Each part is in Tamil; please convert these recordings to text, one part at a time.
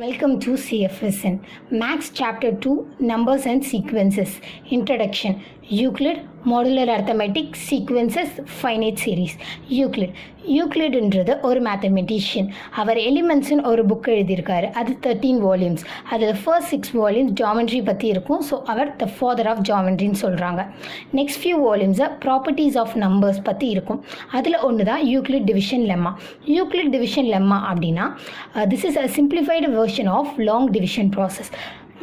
Welcome to CFSN Max Chapter 2 Numbers and Sequences Introduction Euclid Modular Arithmetic Sequences Finite Series Euclid என்றது ஒரு மேத்தமெட்டிஷியன். அவர் எலிமெண்ட்ஸ்னு ஒரு புக் எழுதியிருக்காரு. அது 13 வால்யூம்ஸ். அதில் ஃபர்ஸ்ட் 6 வால்யூம்ஸ் ஜாமெண்ட்ரி பற்றி இருக்கும். ஸோ அவர் த ஃபாதர் ஆஃப் ஜாமெண்ட்ரின்னு சொல்கிறாங்க. நெக்ஸ்ட் ஃபியூ வால்யூம்ஸை ப்ராப்பர்ட்டிஸ் ஆஃப் நம்பர்ஸ் பற்றி இருக்கும். அதில் ஒன்று தான் Euclid division lemma. Euclid division lemma அப்படின்னா this is a simplified version of long division process.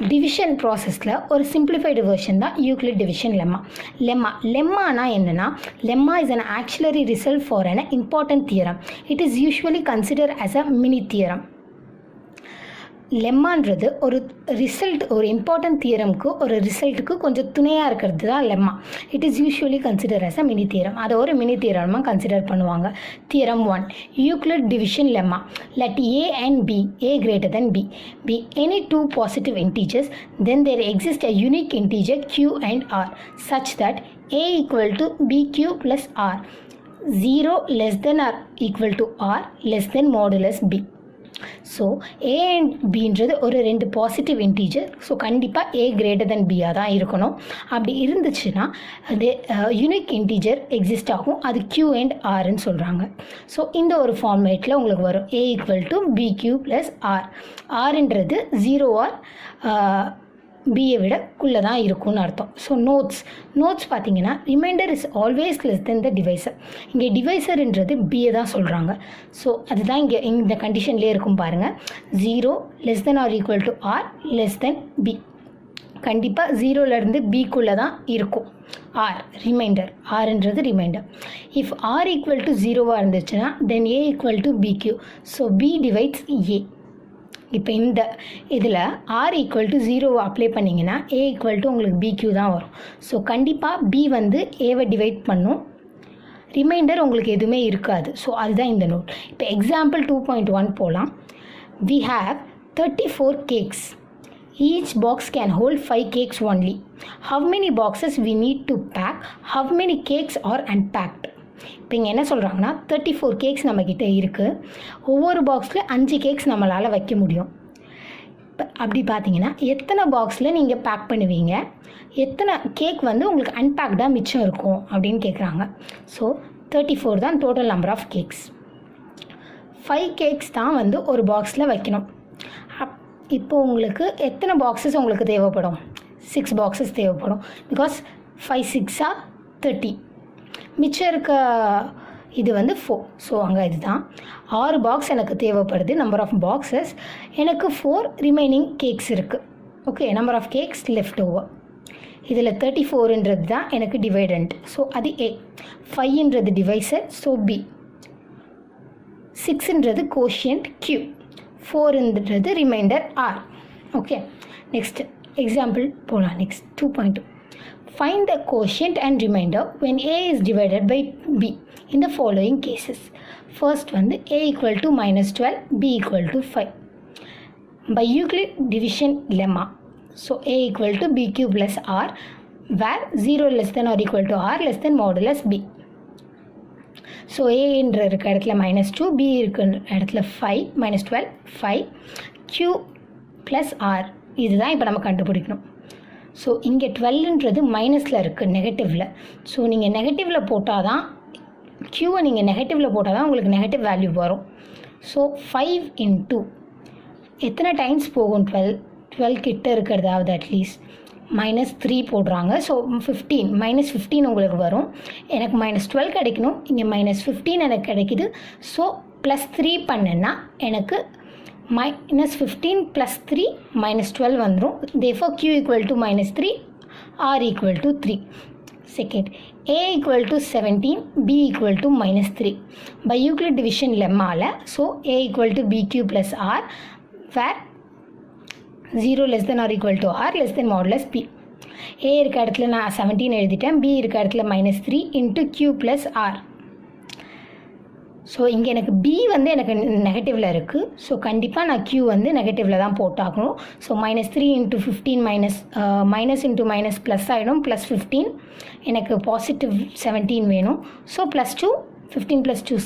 Division ப்ராசஸில் ஒரு சிம்பிளிஃபைடு வெர்ஷன் தான் யூக்ளிட் டிவிஷன் லெம்மானா என்னென்னா, lemma is an auxiliary result for an important theorem. It is usually consider as a mini theorem. லெம்மான்றது ஒரு ரிசல்ட், ஒரு இம்பார்ட்டன்ட் தியரம்க்கு ஒரு ரிசல்ட்டுக்கு கொஞ்சம் துணையாக இருக்கிறது தான் lemma. It is usually consider as a mini theorem. அதை ஒரு மினி தியரமாக கன்சிடர் பண்ணுவாங்க. Theorem 1 Euclid division lemma. let a and b, a greater than b, be any two positive integers, then there exists a unique integer q and r such that a equal to bq plus r, 0 less than or equal to r less than modulus b. So A and பின்றது ஒரு ரெண்டு பாசிட்டிவ் இன்டீஜர். ஸோ கண்டிப்பாக ஏ கிரேட்டர் தென் பியாக தான் இருக்கணும். அப்படி இருந்துச்சுன்னா அது யூனிக் இன்டீஜர் எக்ஸிஸ்ட் ஆகும். அது கியூ அண்ட் ஆர்ன்னு சொல்கிறாங்க. ஸோ இந்த ஒரு ஃபார்மேட்டில் உங்களுக்கு வரும் A equal to B Q plus R. ஆர்ன்றது 0 ஆர் பியை விடக்குள்ளே தான் இருக்கும்னு அர்த்தம். ஸோ நோட்ஸ் பார்த்தீங்கன்னா remainder is always less than the divisor. இங்கே டிவைசர்ன்றது பியை தான் சொல்கிறாங்க. ஸோ அதுதான் இங்கே இந்த கண்டிஷன்லேயே இருக்கும் பாருங்கள். 0 less than R equal to R less than B. கண்டிப்பாக 0லேருந்து பிக்குள்ளே தான் இருக்கும் ஆர். ஆர்ன்றது remainder. If R equal to 0வாக இருந்துச்சுன்னா then A equal to B Q. So B divides A. இப்போ இந்த இதில் ஆர் ஈக்குவல் டு 0 அப்ளை பண்ணிங்கன்னா ஏ ஈக்குவல் டு உங்களுக்கு பிக்யூ தான் வரும். ஸோ கண்டிப்பாக பி வந்து ஏவை டிவைட் பண்ணும். ரிமைண்டர் உங்களுக்கு எதுவுமே இருக்காது. ஸோ அதுதான் இந்த நோட். இப்போ எக்ஸாம்பிள் 2.1 போகலாம். We have 34 cakes. Each box can hold 5 cakes only. How many boxes we need to pack? How many cakes are unpacked? இப்போ இங்கே என்ன சொல்கிறாங்கன்னா 34 கேக்ஸ் நம்மக்கிட்ட இருக்குது. ஒவ்வொரு பாக்ஸில் 5 கேக்ஸ் நம்மளால் வைக்க முடியும். இப்போ அப்படி பார்த்தீங்கன்னா எத்தனை பாக்ஸில் நீங்கள் பேக் பண்ணுவீங்க, எத்தனை கேக் வந்து உங்களுக்கு அன்பேக்டாக மிச்சம் இருக்கும் அப்படின்னு கேட்குறாங்க. ஸோ 34 தான் total number of cakes. 5 cakes தான் வந்து ஒரு பாக்ஸில் வைக்கணும். இப்போ உங்களுக்கு எத்தனை பாக்ஸஸ் உங்களுக்கு தேவைப்படும்? 6 பாக்ஸஸ் தேவைப்படும். பிகாஸ் 5 6 30. மிச்சம் இருக்க இது வந்து 4. ஸோ அங்கே இதுதான் 6 பாக்ஸ் எனக்கு தேவைப்படுது. நம்பர் ஆஃப் பாக்ஸஸ் எனக்கு 4 ரிமைனிங் கேக்ஸ் இருக்குது. Okay, number of cakes left over. இதில் 34ன்றது தான் எனக்கு டிவைடண்ட். ஸோ அது ஏ. 5ன்றது டிவைசர். So B. 6ன்றது கோஷியன்ட் கியூ. 4ன்றது remainder R. Okay, next example போகலாம். Next 2.2 find the quotient and remainder when a is divided by b in the following cases. First வந்து a equal to -12, b equal to 5. By Euclid division lemma, so a equal to bq plus r where 0 less than or equal to r less than modulus b. So ஏன்ற இருக்க இடத்துல -2, b இருக்கிற இடத்துல 5, -12 5, q ப்ளஸ் ஆர். இதுதான் இப்போ நம்ம கண்டுபிடிக்கணும். ஸோ இங்கே 12ன்றது மைனஸில் இருக்குது, நெகட்டிவில். ஸோ நீங்கள் நெகட்டிவில் போட்டால் தான் க்யூவை நீங்கள் நெகட்டிவில் போட்டால் தான் உங்களுக்கு நெகட்டிவ் வேல்யூ வரும். ஸோ 5 into எத்தனை டைம்ஸ் போகும்? 12 கிட்ட இருக்கிறதாவது அட்லீஸ்ட் -3 போடுறாங்க. ஸோ 15 -15 உங்களுக்கு வரும். எனக்கு -12 கிடைக்கணும். இங்கே -15 எனக்கு கிடைக்குது. ஸோ +3 பண்ணேன்னா எனக்கு -15 + 3 -12 வந்துடும். therefore q equal to -3, r equal to 3. Second, a equal to 17, b equal to -3. By Euclid division lemma, so a equal to bq plus r where 0 less than or equal to r less than modulus b. a இருக்க இடத்துல நான் 17 எழுதிட்டேன். b இருக்க இடத்துல -3 into q plus r. So இங்கே எனக்கு பி வந்து எனக்கு நெகட்டிவில் இருக்குது. ஸோ கண்டிப்பாக நான் க்யூ வந்து நெகட்டிவில் தான் போட்டாகணும். So -3 into 15 minus into minus plus ஆகிடும். +15 எனக்கு பாசிட்டிவ் 17 வேணும். ஸோ +2 15 + 2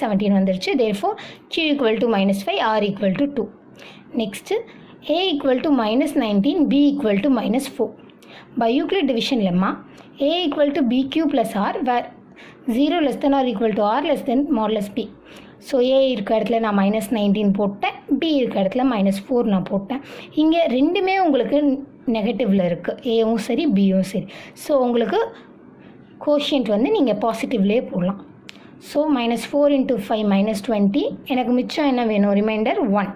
17 வந்துருச்சு. therefore q equal to -5, r equal to 2. Next, a equal to minus 19, b equal to minus 4. By Euclid division lemma, a equal to bq plus r, where 0 less than or equal to r less than modulus b. So a இருக்க இடத்துல நான் -19 போட்டேன், பி இருக்க இடத்துல -4 நான் போட்டேன். இங்கே ரெண்டுமே உங்களுக்கு நெகட்டிவில் இருக்குது, ஏவும் சரி பியும் சரி. ஸோ உங்களுக்கு கோஷியன்ட் வந்து நீங்கள் பாசிட்டிவ்லேயே போடலாம். ஸோ -4 × 5 -20, எனக்கு மிச்சம் என்ன வேணும், reminder 1.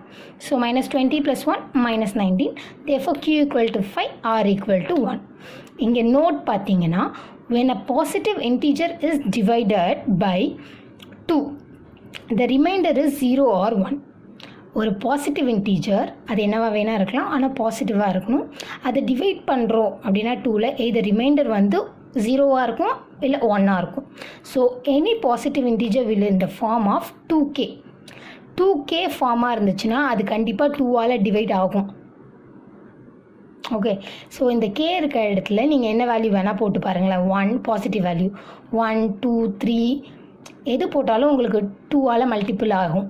So -20 + 1 -19, therefore q equal to 5, r equal to 1. இங்கே நோட் பார்த்தீங்கன்னா, when a positive integer is divided by 2, the remainder is 0 or 1. ஒரு பாசிட்டிவ் இன்டீஜர் அது என்னவா வேணால் இருக்கலாம், ஆனால் பாசிட்டிவாக இருக்கணும். அதை டிவைட் பண்ணுறோம் அப்படின்னா 2ல் இது ரிமைண்டர் வந்து 0வாக இருக்கும் இல்லை 1ஆக இருக்கும். So any positive integer will in the form of 2k ஃபார்மாக இருந்துச்சுன்னா அது கண்டிப்பாக 2ஆல் டிவைட் ஆகும். ஓகே, ஸோ இந்த கே இருக்க இடத்துல நீங்கள் என்ன வேல்யூ வேணால் போட்டு பாருங்களேன். 1 பாசிட்டிவ் வேல்யூ, 1 2 3 எது போட்டாலும் உங்களுக்கு 2ஆல் மல்டிபிள் ஆகும்.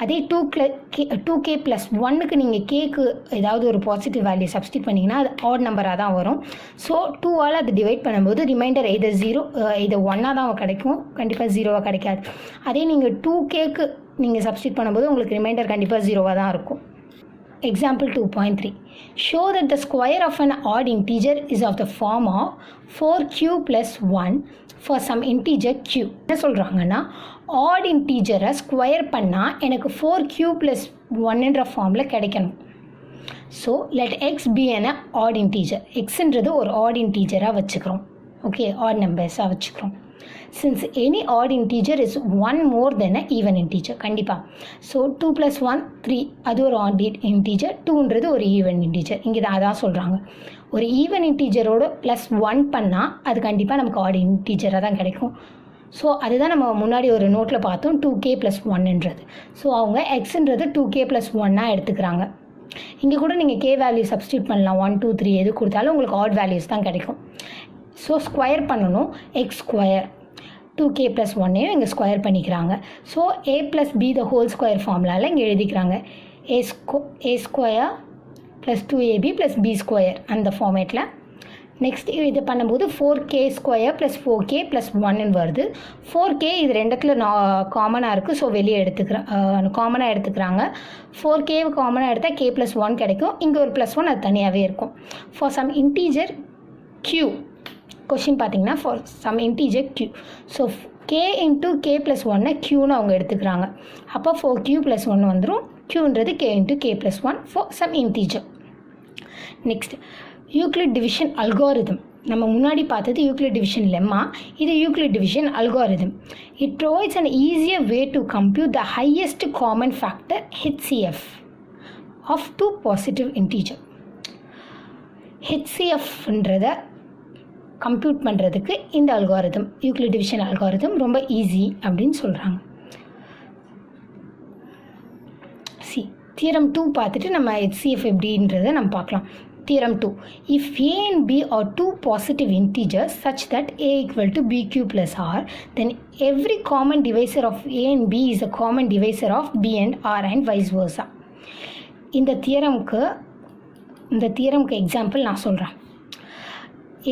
அதே 2k + 1க்கு நீங்கள் கேக்கு ஏதாவது ஒரு பாசிட்டிவ் வேல்யூ சப்ஸ்டிட் பண்ணிங்கன்னா அது ஆட் நம்பராக தான் வரும். ஸோ 2ஆல் அது டிவைட் பண்ணும்போது ரிமைண்டர் இது 0 இது 1ஆக தான் கிடைக்கும், கண்டிப்பாக 0வாக கிடைக்காது. அதே நீங்கள் 2kக்கு நீங்கள் சப்ஸ்டிட் பண்ணும்போது உங்களுக்கு ரிமைண்டர் கண்டிப்பாக 0வாக தான் இருக்கும். Example 2.3. Show that the square of an odd integer is of the form of 4q + 1 for some integer q. என்ன சொல்கிறாங்கன்னா, ஆட் இன்டீஜரை ஸ்கொயர் பண்ணால் எனக்கு 4q + 1ன்ற ஃபார்மில் கிடைக்கணும். ஸோ லெட் எக்ஸ் பி என ஆட் இன்டீஜர். எக்ஸ்ன்றது ஒரு ஆட் இன்டீஜராக வச்சுக்கிறோம். ஓகே, ஆட் நம்பர்ஸாக வச்சுக்கிறோம். Since any odd integer is 1 more than an even integer, கண்டிப்பாக. ஸோ 2 + 1 3, அது ஒரு odd integer, 2ன்றது ஒரு ஈவன் இன்டீஜர். இங்கே தான் அதான் சொல்கிறாங்க, ஒரு ஈவன் இன்டீஜரோட +1 பண்ணால் அது கண்டிப்பாக நமக்கு ஆட் இன்டீஜராக தான் கிடைக்கும். ஸோ அதுதான் நம்ம முன்னாடி ஒரு நோட்டில் பார்த்தோம், 2k + 1ன்றது. ஸோ அவங்க எக்ஸ்ன்றது 2k + 1ஆக எடுத்துக்கிறாங்க. இங்கே கூட நீங்கள் k வேல்யூ சப்ஸ்டியூட் பண்ணலாம், 1 2 3 எது கொடுத்தாலும் உங்களுக்கு ஆட் வேல்யூஸ் தான் கிடைக்கும். ஸோ ஸ்கொயர் பண்ணணும், எக்ஸ் ஸ்கொயர் 2k + 1ஐயும் இங்கே ஸ்கொயர் பண்ணிக்கிறாங்க. So a + b the whole square ஃபார்முலாவில் இங்கே எழுதிக்கிறாங்க. a square + 2ab + b square அந்த ஃபார்மேட்டில். நெக்ஸ்ட் இது பண்ணும்போது 4k ஸ்கொயர் + 4k + 1 வருது. 4k இது ரெண்டுத்தில் காமனாக இருக்குது, ஸோ வெளியே காமனாக எடுத்துக்கிறாங்க. 4k காமனாக எடுத்தால் k + 1 கிடைக்கும். இங்கே ஒரு +1 அது தனியாகவே இருக்கும். For some integer q, question பார்த்தீங்கன்னா for some integer q. So k × k + 1 க்யூன்னு அவங்க எடுத்துக்கிறாங்க. அப்போ 4q + 1 வந்துடும். க்யூன்றது k × k + 1 for some integer. Next Euclid division algorithm. நம்ம முன்னாடி பார்த்தது யூக்ளிட் டிவிஷன் லெம்மா, இது Euclid division algorithm. It provides an easier way to compute the highest common factor HCF of 2 positive integer. HCFன்றத கம்ப்யூட் பண்ணுறதுக்கு இந்த அல்காரிதம், யூக்ளிட் டிவிஷன் அல்காரிதம் ரொம்ப ஈஸி அப்படின்னு சொல்கிறாங்க. தியரம் 2 பார்த்துட்டு நம்ம HCF எப்படின்றத நம்ம பார்க்கலாம். Theorem 2. If a and b are 2 positive integers such that a equal to bq plus r, then every common divisor of a and b is a common divisor of b and r and vice versa. இந்த தியரம்க்கு எக்ஸாம்பிள் நான் சொல்கிறேன்.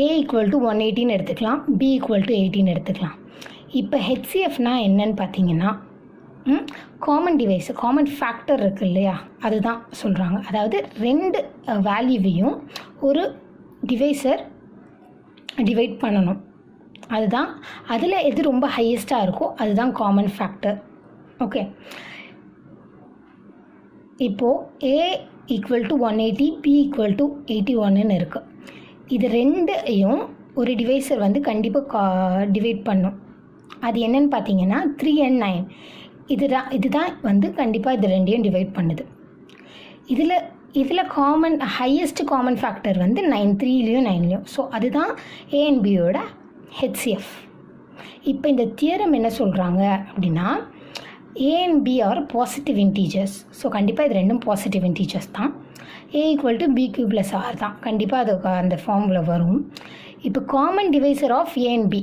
a equal to 118 எடுத்துக்கலாம், b equal to 18 எடுத்துக்கலாம். இப்போ HCFனா என்னன்னு பார்த்தீங்கன்னா, காமன் டிவைஸ், காமன் ஃபேக்டர் இருக்குது இல்லையா, அதுதான் சொல்கிறாங்க. அதாவது 2 வேல்யூவையும் ஒரு டிவைசர் டிவைட் பண்ணணும், அதுதான். அதில் எது ரொம்ப ஹையஸ்ட்டாக இருக்கோ அதுதான் காமன் ஃபேக்டர். ஓகே, இப்போது a equal to 180, b equal to 81ன்னு இருக்குது. இது ரெண்டையும் ஒரு டிவைசர் வந்து கண்டிப்பாக டிவைட் பண்ணும். அது என்னன்னு பார்த்தீங்கன்னா 3 and 9. இதுதான் வந்து கண்டிப்பாக இது ரெண்டையும் டிவைட் பண்ணுது. இதில் ஹையஸ்ட் காமன் ஃபேக்டர் வந்து 9, 3லேயும் 9லேயும். ஸோ அதுதான் ஏ அண்ட் பியோட HCF. இப்போ இந்த தியரம் என்ன சொல்கிறாங்க அப்படின்னா, a and b are positive integers. So கண்டிப்பாக இது ரெண்டும் பாசிட்டிவ் இன்டீஜர்ஸ் தான். a equal to bq plus r தான், கண்டிப்பாக அது அந்த ஃபார்மில் வரும். இப்போ common divisor of a and b,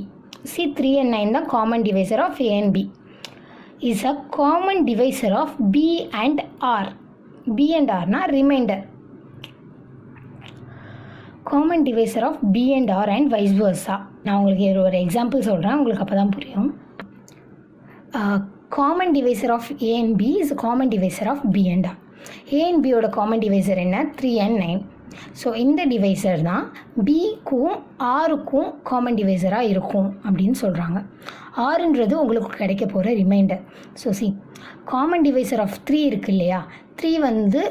3 and 9 தான் common divisor of a and b, is a common divisor of b and r. B and Rனா remainder. Common divisor of B and R and vice versa. நான் உங்களுக்கு ஒரு எக்ஸாம்பிள் சொல்கிறேன், உங்களுக்கு அப்போ தான் புரியும். Common divisor of A and B is common divisor of B and R. A and B ஓட காமன் டிவைசர் என்ன? 3 and 9. ஸோ இந்த டிவைசர் தான் பிக்கும் ஆருக்கும் காமன் டிவைசராக இருக்கும் அப்படின்னு சொல்கிறாங்க. ஆறுன்றது உங்களுக்கு கிடைக்க போகிற remainder. So common divisor of 3 இருக்கு இல்லையா, 3 வந்து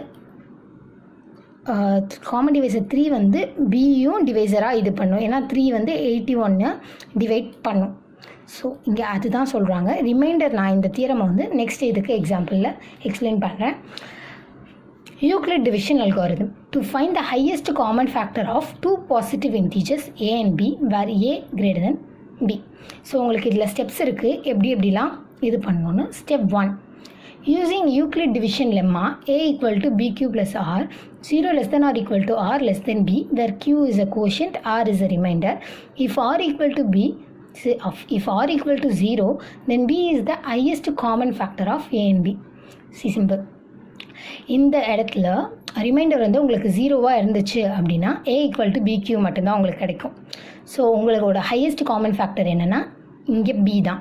காமன் டிவைசர் 3 வந்து பியும் டிவைசராக இது பண்ணும். ஏன்னா 3 வந்து 81 டிவைட் பண்ணும். ஸோ இங்கே அதுதான் சொல்கிறாங்க ரிமைண்டர். நான் இந்த தியரமை வந்து நெக்ஸ்ட் இதுக்கு எக்ஸாம்பிளில் எக்ஸ்பிளைன் பண்ணுறேன். Euclid division algorithm to find the highest common factor of two positive integers a and b where a greater than b. So உங்களுக்கு இதில் ஸ்டெப்ஸ் இருக்குது, எப்படிலாம் இது பண்ணணும்னு. Step 1, using Euclid division lemma a equal to bq plus r 0 less than or equal to r less than b where q is a quotient, r is a remainder. If r equal to b, if r equal to 0, then b is the highest common factor of a and b. See, simple. இந்த இடத்துல ரிமைண்டர் வந்து உங்களுக்கு 0வாக இருந்துச்சு அப்படின்னா a ஈக்குவல் டு பிக்யூ மட்டும்தான் உங்களுக்கு கிடைக்கும். ஸோ உங்களோட ஹையஸ்ட் காமன் ஃபேக்டர் என்னென்னா இங்கே b தான்.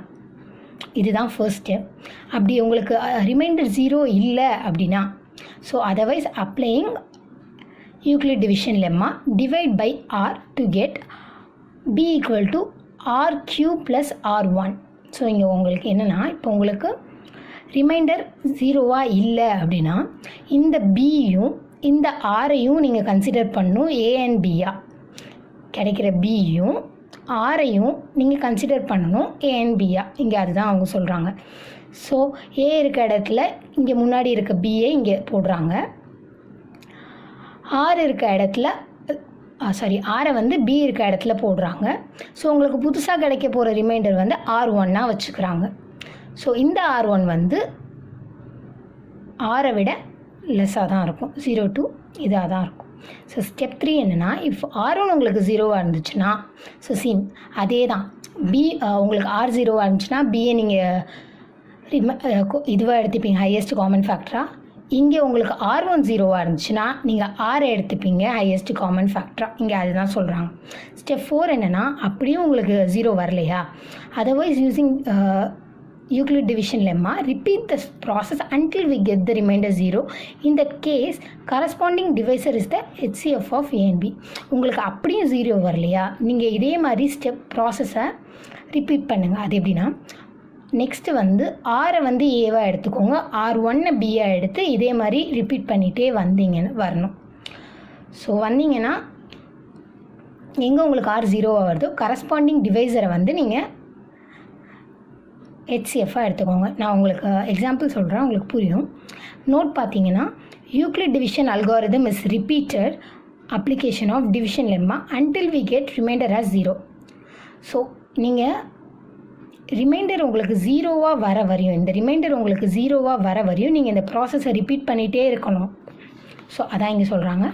இதுதான் ஃபர்ஸ்ட் ஸ்டெப். அப்படி உங்களுக்கு ரிமைண்டர் 0 இல்லை அப்படின்னா, so otherwise applying Euclid division lemma divide by r to get b equal to r³ plus r1. So இங்கே உங்களுக்கு என்னென்னா, இப்போ உங்களுக்கு ரிமைண்டர் 0வாக இல்லை அப்படின்னா இந்த பியும் இந்த ஆரையும் நீங்கள் கன்சிடர் பண்ணணும். ஏ அண்ட் பியா கிடைக்கிற பியும் ஆரையும் நீங்கள் கன்சிடர் பண்ணணும் ஏ அண்ட் பியா. இங்கே அதுதான் அவங்க சொல்கிறாங்க. ஸோ ஏ இருக்க இடத்துல இங்கே முன்னாடி இருக்க பிஏ இங்கே போடுறாங்க. ஆர் இருக்க இடத்துல ஆரை வந்து பி இருக்க இடத்துல போடுறாங்க. ஸோ உங்களுக்கு புதுசாக கிடைக்க போகிற ரிமைண்டர் வந்து R1 வச்சுக்கிறாங்க. ஸோ இந்த R1 வந்து ஆரை விட லெஸ்ஸாக தான் இருக்கும், 0 to இதாக தான் இருக்கும். ஸோ ஸ்டெப் 3 என்னென்னா, இஃப் R1 உங்களுக்கு 0வாக இருந்துச்சுன்னா, ஸோ அதே தான் பி உங்களுக்கு R 0வாக இருந்துச்சுன்னா பிஏ நீங்கள் இதுவாக எடுத்துப்பீங்க ஹையஸ்ட் காமன் ஃபேக்டராக. இங்கே உங்களுக்கு R1 0வாக இருந்துச்சுன்னா நீங்கள் ஆரை எடுத்துப்பீங்க ஹையஸ்ட் காமன் ஃபேக்டராக. இங்கே அதுதான் சொல்கிறாங்க. ஸ்டெப் 4 என்னென்னா, அப்படியும் உங்களுக்கு 0 வரலையா, otherwise using Euclid division lemma, repeat the process until we get the remainder 0. In that case, corresponding divisor is the HCF of A and B. உங்களுக்கு அப்படியும் 0 வரலையா, நீங்கள் இதே மாதிரி ஸ்டெப் ப்ராசஸை ரிப்பீட் பண்ணுங்கள். அது எப்படின்னா, நெக்ஸ்ட்டு வந்து ஆரை வந்து ஏவாக எடுத்துக்கோங்க, R1 பியாக எடுத்து இதே மாதிரி ரிப்பீட் பண்ணிகிட்டே வந்தீங்கன்னு வரணும். ஸோ வந்தீங்கன்னா எங்கே உங்களுக்கு R 0வாக வருதோ கரஸ்பாண்டிங் டிவைசரை வந்து நீங்கள் HCFாக எடுத்துக்கோங்க. நான் உங்களுக்கு எக்ஸாம்பிள் சொல்கிறேன், உங்களுக்கு புரியும். நோட் பார்த்தீங்கன்னா, Euclid division algorithm is repeated application of division lemma until we get remainder as 0. So நீங்கள் ரிமைண்டர் உங்களுக்கு 0வாக வர வரையும், இந்த ரிமைண்டர் உங்களுக்கு 0வாக வர வரையும் நீங்கள் இந்த ப்ராசஸை ரிப்பீட் பண்ணிகிட்டே இருக்கணும். ஸோ அதான் இங்கே சொல்கிறாங்க.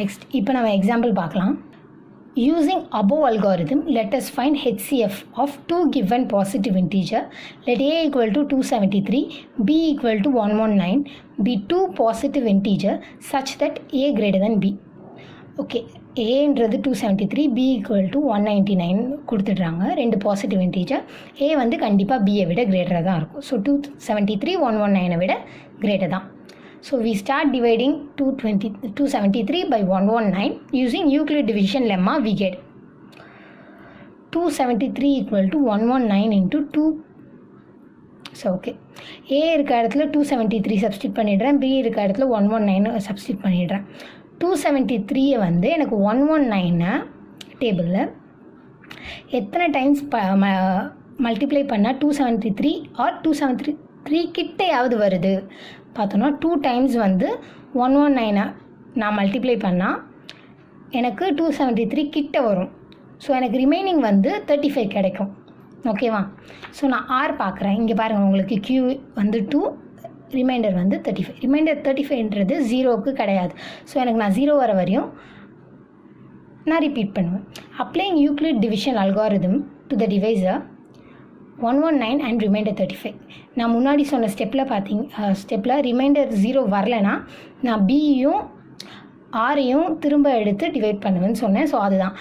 நெக்ஸ்ட் இப்போ நம்ம எக்ஸாம்பிள் பார்க்கலாம். Using above algorithm, let us find HCF of two given positive integer. Let a equal to 273, b equal to 119 be two positive integer such that a greater than b. Okay, a-ன்றது 273, b equal to 199 கொடுத்துடுறாங்க. ரெண்டு பாசிட்டிவ் இன்டீஜர். a வந்து கண்டிப்பாக b-ஐ விட கிரேட்டராக தான் இருக்கும். ஸோ 273 119 விட greater than. So we start dividing 273 by 119 using Euclid division lemma. We get 273 equal to 119 into 2. So okay, a இருக்க இடத்துல 273 சப்ஸ்டிட் பண்ணிடுறேன், b இருக்க இடத்துல 119 சப்ஸ்டிட் பண்ணிடுறேன். 273 வந்து எனக்கு 119 டேபிளில் எத்தனை டைம்ஸ் மல்டிப்ளை பண்ணால் 273 ஆர் 273 கிட்டையாவது வருது பார்த்தோன்னா 2 டைம்ஸ் வந்து 119 நான் மல்டிப்ளை பண்ணால் எனக்கு 273 கிட்ட வரும். ஸோ எனக்கு ரிமைனிங் வந்து 35 கிடைக்கும். ஓகேவா? ஸோ நான் ஆர் பார்க்குறேன். இங்கே பாருங்கள், உங்களுக்கு Q வந்து 2, ரிமைண்டர் வந்து 35. ரிமைண்டர் 35ன்றது 0க்கு கிடையாது. ஸோ எனக்கு நான் 0 வர வரையும் நான் ரிப்பீட் பண்ணுவேன். Applying Euclid division algorithm to the divisor 119 and remainder 35. நான் முன்னாடி சொன்ன ஸ்டெப்பில் ரிமைண்டர் 0 வரலைன்னா நான் பியும் ஆரையும் திரும்ப எடுத்து டிவைட் பண்ணுவேன்னு சொன்னேன். ஸோ அதுதான்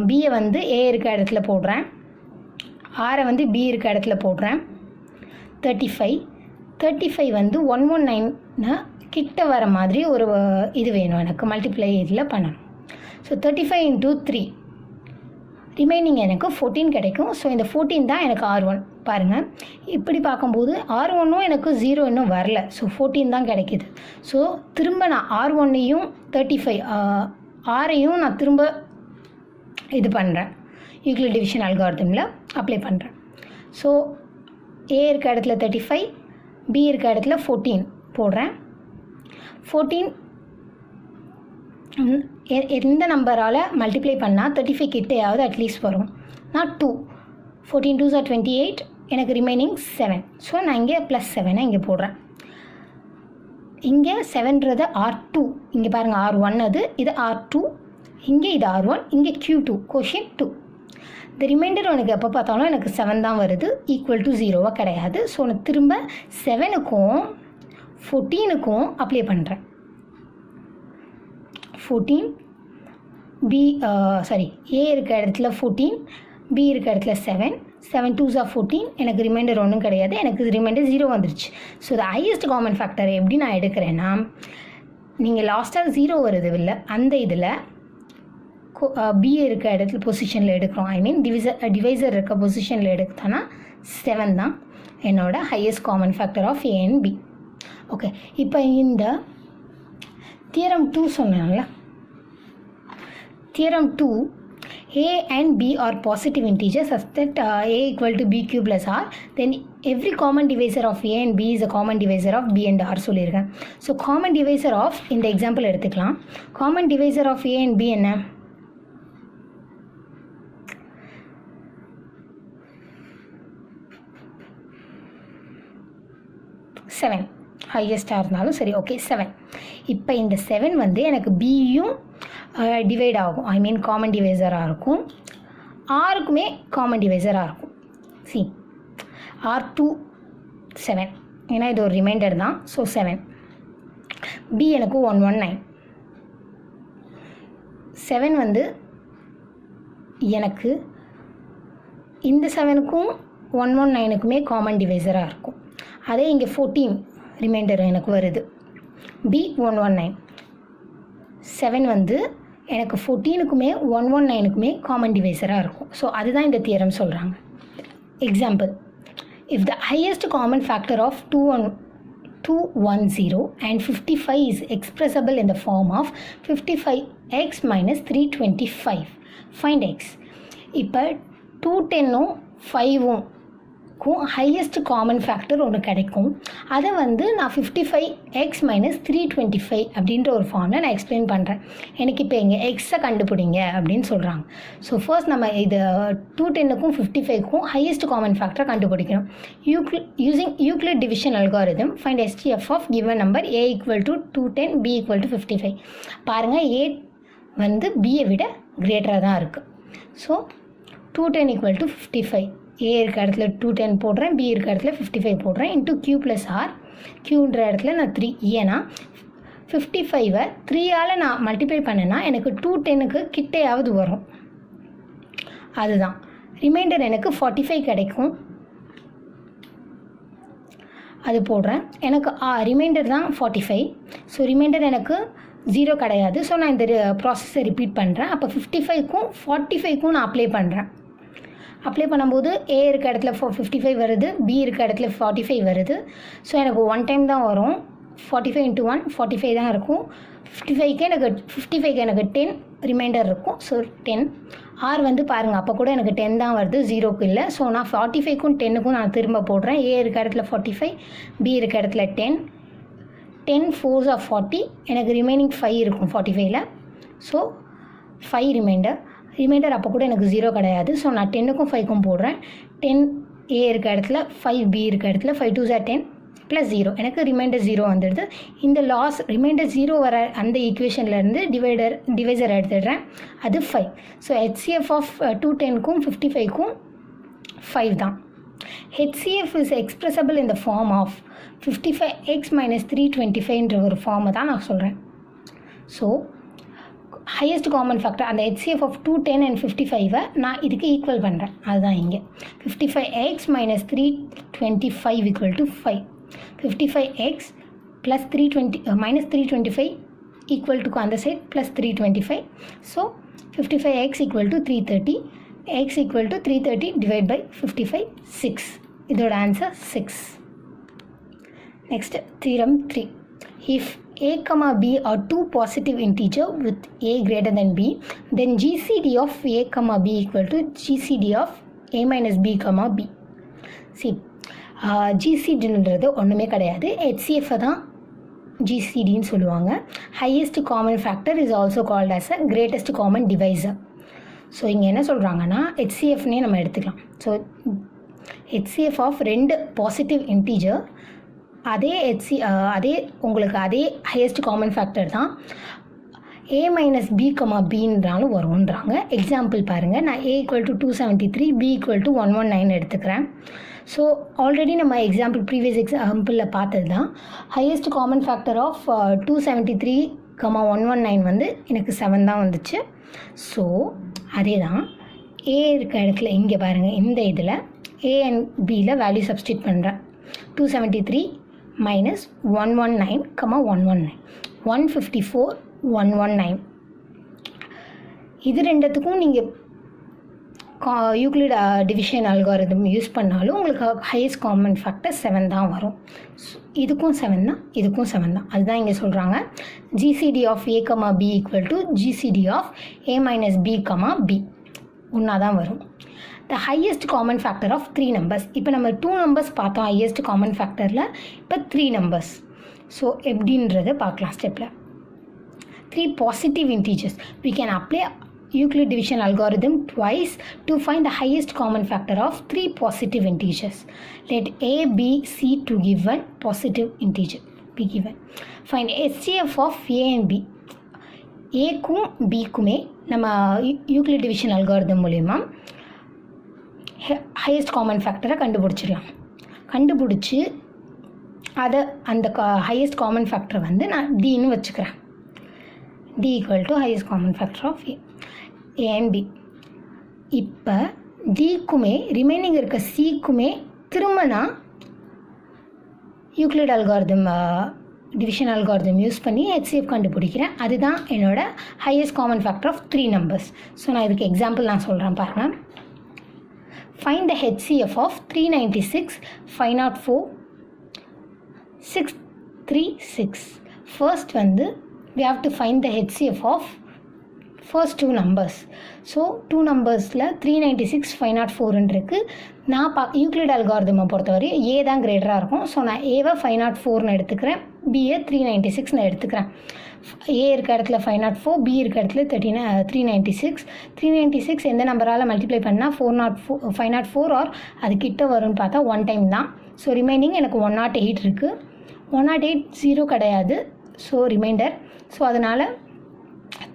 பியை வந்து ஏ இருக்க இடத்துல போடுறேன், ஆரை வந்து பி இருக்க இடத்துல போடுறேன். 35 வந்து 119 கிட்ட வர மாதிரி ஒரு இது வேணும் எனக்கு, மல்டிப்ளை இதில் பண்ணணும். ஸோ 35 into 3 ரிமைனிங் எனக்கு 14 கிடைக்கும். ஸோ இந்த 14 தான் எனக்கு R1. பாருங்கள், இப்படி பார்க்கும்போது R1ம் எனக்கு 0 இன்னும் வரல. ஸோ 14 தான் கிடைக்கிது. ஸோ திரும்ப நான் R1ஐயும் 35 ஆரையும் நான் திரும்ப இது பண்ணுறேன், யூக்ளிட் டிவிஷன் அல்காரிதமில் அப்ளை பண்ணுறேன். ஸோ ஏ இருக்க இடத்துல 35, பி இருக்க இடத்துல 14 போடுறேன். 14 எந்த நம்பரால் மல்டிப்ளை பண்ணால் 35 கிட்டையாவது அட்லீஸ்ட் வரும். நான் 2 14 2s are 28, எனக்கு ரிமைனிங் 7. ஸோ நான் இங்கே +7 இங்கே போடுறேன். இங்கே 7ன்றது R2, இங்கே பாருங்கள் R1 அது, இது R2, இங்கே இது R1, இங்கே Q2 கோஷன் 2. இந்த ரிமைண்டர் எனக்கு எப்போ பார்த்தாலும் எனக்கு 7 தான் வருது, ஈக்குவல் டு 0 கிடையாது. ஸோ நான் திரும்ப 7க்கும் 14க்கும் அப்ளை பண்ணுறேன். 14 ஏ இருக்க இடத்துல 14, பி இருக்க இடத்துல 7 2s are 14, எனக்கு ரிமைண்டர் ஒன்றும் கிடையாது, எனக்கு ரிமைண்டர் 0 வந்துருச்சு. So the highest common factor எப்படி நான் எடுக்கிறேன்னா, நீங்கள் லாஸ்ட்டாக 0 வருது இல்லை, அந்த இதில் பி இருக்க இடத்துல பொசிஷனில் எடுக்கிறோம். ஐ மீன் டிவைசர் இருக்க பொசிஷனில் எடுத்தோன்னா 7 தான் என்னோட highest common factor of a and b. Okay, இப்போ இந்த தியரம் 2 சொன்னால, theorem 2, a and b are positive integers such that a equal to b cube plus r, then every common divisor of a and b is a common divisor of b and r சொல்லியிருக்கேன். ஸோ காமன் டிவைசர் ஆஃப் இந்த எக்ஸாம்பிள் எடுத்துக்கலாம். Common divisor of a and b என்ன? செவன் ஹையஸ்ட்டாக இருந்தாலும் சரி. ஓகே, 7. இப்போ இந்த 7 வந்து எனக்கு பியும் டிவைட் ஆகும், ஐ மீன் காமன் டிவைசராக இருக்கும், ஆருக்குமே காமன் டிவைசராக இருக்கும். சி R2 7, ஏன்னா இது ஒரு ரிமைண்டர் தான். ஸோ 7. பி எனக்கு 119. 7 வந்து எனக்கு இந்த 7க்கும் 119க்குமே காமன் டிவைசராக இருக்கும். அதே இங்கே 14 ரிமைண்டர் எனக்கு வருது, பி 119. 7 வந்து எனக்கு 14க்குமே 119க்குமே காமன் டிவைசராக இருக்கும். ஸோ அதுதான் இந்த தியரம் சொல்கிறாங்க. Example, if the highest common factor of 210 and 55 is expressible in the form of 55x minus 325, find x. இப்போ 210ம் 5க்கும் ஹையஸ்ட் காமன் ஃபேக்டர் ஒன்று கிடைக்கும். அதை வந்து நான் 55x minus 325 அப்படின்ற ஒரு ஃபார்மில் நான் எக்ஸ்பிளைன் பண்ணுறேன். எனக்கு இப்போ எங்கள் எக்ஸை கண்டுபிடிங்க அப்படின்னு சொல்கிறாங்க. ஸோ ஃபர்ஸ்ட் நம்ம இது 210க்கும் 55க்கும் ஹையஸ்ட் காமன் ஃபேக்டரை கண்டுபிடிக்கணும். Using Euclid division algorithm find STF of given number a equal to 210, b equal to 55. பாருங்கள், a வந்து பியை விட கிரேட்டராக தான் இருக்குது. So 210 equal to 55. ஏ இருக்க இடத்துல 210 போடுறேன், பி இருக்க இடத்துல 55 போடுறேன், இன்ட்டு Q + R. Qன்ற இடத்துல நான் 3, ஏன்னா 55 3ஆல் நான் மல்டிப்ளை பண்ணேன்னா எனக்கு 210க்கு கிட்டையாவது வரும். அதுதான் ரிமைண்டர் எனக்கு 45 கிடைக்கும். அது போடுறேன், எனக்கு ரிமைண்டர் தான் 45. ஸோ ரிமைண்டர் எனக்கு 0 கிடையாது. ஸோ நான் இந்த ப்ராசஸை ரிப்பீட் பண்ணுறேன். அப்போ 55க்கும் 45க்கும் நான் அப்ளை பண்ணுறேன். அப்ளை பண்ணும்போது ஏ இருக்க இடத்துல 55 வருது, பி இருக்க இடத்துல 45 வருது. ஸோ எனக்கு 1 டைம் தான் வரும். 45 × 1 45 தான் இருக்கும். 55க்கு எனக்கு 10 ரிமைண்டர் இருக்கும். ஸோ 10. ஆர் வந்து பாருங்கள், அப்போ கூட எனக்கு 10 தான் வருது, 0க்கு இல்லை. ஸோ நான் 45க்கும் 10க்கும் நான் திரும்ப போடுறேன். ஏ இருக்க இடத்துல 45, பி இருக்க இடத்துல 10. 10 4s are 40, எனக்கு ரிமைனிங் 5 இருக்கும் 45ல். ஸோ 5 ரிமைண்டர் அப்போ கூட எனக்கு 0 கிடையாது. ஸோ நான் 10க்கும் 5க்கும் போடுறேன். 10 ஏ இருக்க இடத்துல 5 பி இருக்க இடத்துல 5 2s are 10 + 0, எனக்கு ரிமைண்டர் 0 வந்துடுது. இந்த ரிமைண்டர் 0 வர அந்த ஈக்குவேஷன்லேருந்து டிவைசர் எடுத்துடுறேன், அது 5. ஸோ HCF ஆஃப் 210க்கும் 55க்கும் 5 தான். HCF is expressible in the form of 55x minus 325ன்ற ஒரு ஃபார்மை தான் நான் சொல்கிறேன். ஸோ ஹையஸ்ட் காமன் ஃபேக்டர் அந்த HCF ஆஃப் 210 and 55 நான் இதுக்கு ஈக்குவல் பண்ணுறேன். அதுதான் இங்கே 55x minus 325 equal to 5. 55x plus 320 minus 325 equal to அந்த side plus 325. So 55x equal to 330. x equal to 330 divided by 55, 6. இதோட answer 6. Next theorem 3. If a comma b are two positive integer with a greater than b, then GCD of a comma b equal to GCD of a minus b comma b. See, GCDன்றது ஒன்றுமே கிடையாது, HCF தான் GCDன்னு சொல்லுவாங்க. Highest common factor is also called as a greatest common divisor. So இங்கே என்ன சொல்கிறாங்கன்னா HCFனே நம்ம எடுத்துக்கலாம். So HCF of 2 positive integer, அதே உங்களுக்கு அதே ஹையஸ்ட் காமன் ஃபேக்டர் தான் a மைனஸ் b கமா பின்றாலும் வரும்ன்றாங்க. எக்ஸாம்பிள் பாருங்கள், நான் a equal to 273, b equal to 119 எடுத்துக்கிறேன். ஸோ ஆல்ரெடி நம்ம ப்ரீவியஸ் எக்ஸாம்பிளில் பார்த்தது தான். ஹையஸ்ட் காமன் ஃபேக்டர் ஆஃப் 273, 119 வந்து எனக்கு 7 தான் வந்துச்சு. ஸோ அதே தான் a இருக்க இடத்துல இங்கே பாருங்கள், இந்த இதில் a and bயில் வேல்யூ சப்ஸ்டியூட் பண்ணுறேன். 273 minus 119, 119, 154, 119. இது ரெண்டுத்துக்கும் நீங்கள் யூக்ளிட் டிவிஷன் அல்காரிதம் யூஸ் பண்ணாலும் உங்களுக்கு ஹையஸ்ட் காமன் ஃபேக்டர் 7 தான் வரும். இதுக்கும் 7 தான், இதுக்கும் 7 தான். அதுதான் இங்கே சொல்கிறாங்க GCD of a comma b equal to GCD of a minus b comma b ஒன்றா தான் வரும். The highest common factor of 3 numbers. இப்போ நம்ம 2 நம்பர்ஸ் பார்த்தோம் ஹையஸ்ட் காமன் ஃபேக்டரில், இப்போ 3 நம்பர்ஸ். ஸோ எப்படின்றத பார்க்கலாம் ஸ்டெப்பில். 3 positive integers. We can apply Euclid division algorithm twice to find the highest common factor of 3 positive integers. Let a, b, c to given positive integer be given. Find HCF of a and b. a க்கும் b க்குமே நம்ம Euclid division algorithm மூலமா ஹையஸ்ட் காமன் ஃபேக்டரை கண்டுபிடிச்சிடலாம். கண்டுபிடிச்சி அதை அந்த ஹையஸ்ட் காமன் ஃபேக்டரை வந்து நான் டின்னு வச்சுக்கிறேன். d equal to highest common factor of a and b. இப்போ டிக்குமே ரிமைனிங் இருக்க சிக்குமே திரும்ப நான் Euclid algorithm division algorithm use பண்ணி HCF கண்டுபிடிக்கிறேன். அதுதான் என்னோட highest common factor of 3 numbers. So நான் இதுக்கு எக்ஸாம்பிள் நான் சொல்கிறேன் பாருங்கள். Find the HCF of 396, 504, 636. First வந்து we have to find the HCF of first 2 numbers. So 2 நம்பர்ஸில் 396, 504 இருக்குது. நான் யூக்ளிட் அல்காரிதமை பொறுத்தவரை ஏ தான் கிரேட்டராக இருக்கும். ஸோ நான் ஏவை 504ன்னு எடுத்துக்கிறேன், பிஏ 396 நான் எடுத்துக்கிறேன். ஏ இருக்க இடத்துல 504, பி இருக்க இடத்துல 396. 396 எந்த நம்பரால் மல்டிப்ளை பண்ணால் 504 ஆர் அது கிட்ட வரும்னு பார்த்தா 1 டைம் தான். ஸோ ரிமைனிங் எனக்கு 108 இருக்குது. 108 0 கிடையாது. So remainder. ஸோ அதனால்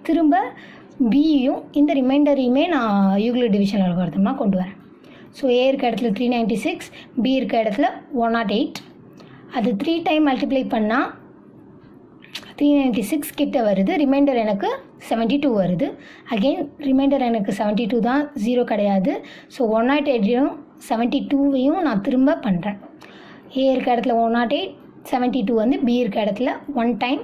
திரும்ப பியும் இந்த ரிமைண்டரையுமே நான் யூக்ளிட் டிவிஷன் அல்காரிதமாக கொண்டு வரேன். ஸோ ஏ இருக்க இடத்துல 396, பி இருக்க இடத்துல 108. அது 3 டைம் மல்டிப்ளை பண்ணால் 396 கிட்ட வருது. ரிமைண்டர் எனக்கு 72 வருது. அகெயின் ரிமைண்டர் எனக்கு 72 தான், 0 கிடையாது. ஸோ 108ஐயும் 72வையும் நான் திரும்ப பண்ணுறேன். ஏ இருக்க இடத்துல 108, 72 வந்து பி இருக்க இடத்துல 1 டைம்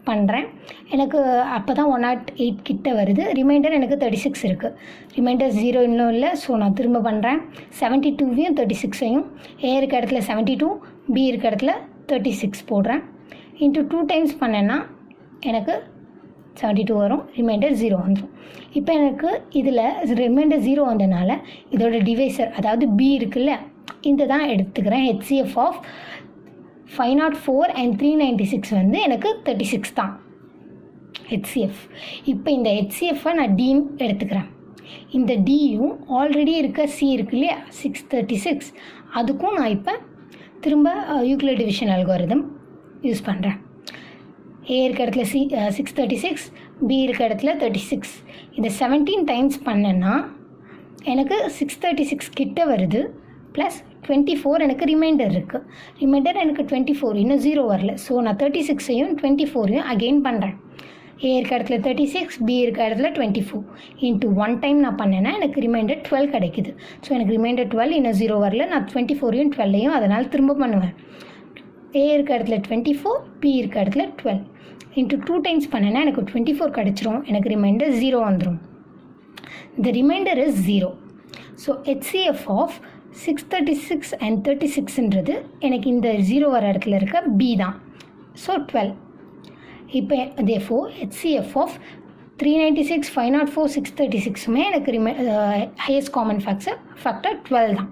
பண்ணுறேன். எனக்கு அப்போ தான் 108 கிட்ட வருது. ரிமைண்டர் எனக்கு 36 இருக்குது. ரிமைண்டர் 0 இன்னும் இல்லை. ஸோ நான் திரும்ப பண்ணுறேன். 72வையும் 36ஐயும் ஏ இருக்க இடத்துல 72, பி இருக்க இடத்துல 36 போடுறேன். இன்ட்டு 2 டைம்ஸ் பண்ணேன்னா எனக்கு 72 வரும். ரிமைண்டர் 0 வந்துடும். இப்போ எனக்கு இதில் ரிமைண்டர் 0 வந்ததுனால இதோட டிவைசர் அதாவது பி இருக்குல்ல, இந்த தான் எடுத்துக்கிறேன். HCF ஆஃப் 504 and 396 வந்து எனக்கு 36 தான் HCF. இப்போ இந்த HCF-ஐ நான் டின்னு எடுத்துக்கிறேன். இந்த டியும் ஆல்ரெடி இருக்க சி இருக்கு இல்லையா 636, அதுக்கும் நான் இப்போ திரும்ப யூக்ளிட் டிவிஷன் அல்காரிதம் யூஸ் பண்ணுறேன். ஏ இருக்க இடத்துல 636, பி இருக்க இடத்துல 36. இதை 17 டைம்ஸ் பண்ணேன்னா எனக்கு 636 கிட்ட வருது ப்ளஸ் 24 எனக்கு ரிமைண்டர் இருக்குது. ரிமைண்டர் எனக்கு 24 இன்னும் 0 வரல. ஸோ நான் 36ஐயும் 24ஐயும் அகெயின் பண்ணுறேன். ஏ இருக்க இடத்துல 36, பி இருக்க இடத்துல 24 இன்ட்டு 1 டைம் நான் பண்ணேன்னா எனக்கு ரிமைண்டர் 12 கிடைக்குது. ஸோ எனக்கு ரிமைண்டர் 12 இன்னும் 0 வரல. நான் 24ஐயும் 12ஐயும் அதனால் திரும்ப பண்ணுவேன். ஏ இருக்க இடத்துல 24, பி இருக்க இடத்துல 12 இன்ட்டு 2 டைம்ஸ் பண்ணேன்னா எனக்கு 24 கிடச்சிரும். எனக்கு ரிமைண்டர் 0 வந்துடும். The remainder is 0. So HCF of 636 and 36ன்றது எனக்கு இந்த 0 வர இடத்துல இருக்க B தான். ஸோ 12. இப்போ therefore HCF of 396, 504, 636மே எனக்கு ஹையஸ்ட் காமன் ஃபேக்டர் 12 தான்.